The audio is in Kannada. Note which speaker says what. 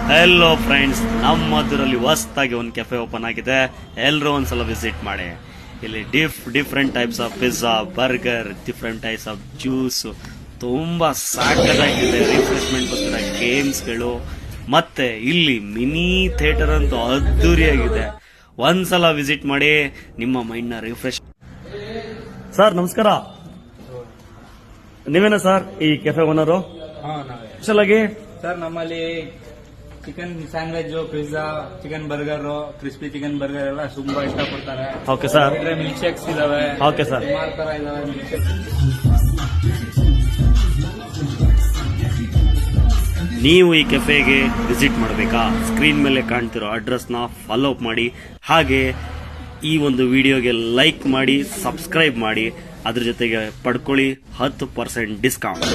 Speaker 1: ಹೆಲೋ ಫ್ರೆಂಡ್ಸ್, ನಮ್ಮದರಲ್ಲಿ ಹೊಸದಾಗಿ ಒಂದು ಕೆಫೆ ಓಪನ್ ಆಗಿದೆ. ಎಲ್ಲರೂ ಒಂದ್ಸಲ ವಿಸಿಟ್ ಮಾಡಿ. ಇಲ್ಲಿ different types of pizza, burger, different types of juice, ತುಂಬಾ ಸಾಕದಾಗಿದೆ. ರಿಫ್ರೆಶ್ಮೆಂಟ್ಗೋಸ್ಕರ ಗೇಮ್ಸ್ಗಳು, ಮತ್ತೆ ಇಲ್ಲಿ ಮಿನಿ ಥಿಯೇಟರ್ ಅಂತೂ ಅದ್ದೂರಿಯಾಗಿದೆ. ಒಂದ್ಸಲ ವಿಸಿಟ್ ಮಾಡಿ, ನಿಮ್ಮ ಮೈಂಡ್ ನ ರಿಫ್ರೆಶ್. ಸರ್ ನಮಸ್ಕಾರ, ನೀವೇನಾ ಸರ್ ಈ ಕೆಫೆ ಓನರು? ಸ್ಪೆಷಲ್ ಆಗಿ
Speaker 2: ಸರ್ ನಮ್ಮಲ್ಲಿ chicken sandwich, pizza, chicken burger, crispy chicken burger ಎಲ್ಲ ತುಂಬಾ ಇಷ್ಟಪಡ್ತಾರೆ.
Speaker 1: Okay sir.
Speaker 2: ಮಿಲ್ಕ್ ಶೇಕ್ಸ್ ಇದಾವೆ.
Speaker 1: Okay sir.
Speaker 2: ಸುಮಾರು ತರ ಇದಾವೆ ಮಿಲ್ಕ್ ಶೇಕ್ಸ್.
Speaker 1: ನೀವು ಈ ಕೆಫೆಗೆ ವಿಸಿಟ್ ಮಾಡಬೇಕಾ? ಸ್ಕ್ರೀನ್ ಮೇಲೆ ಕಾಣ್ತಿರೋ ಅಡ್ರೆಸ್ನ ಫಾಲೋ ಅಪ್ ಮಾಡಿ. ಹಾಗೆ ಈ ಒಂದು ವಿಡಿಯೋಗೆ ಲೈಕ್ ಮಾಡಿ, ಸಬ್ಸ್ಕ್ರೈಬ್ ಮಾಡಿ. ಅದ್ರ ಜೊತೆಗೆ ಪಡ್ಕೊಳ್ಳಿ 10% ಡಿಸ್ಕೌಂಟ್.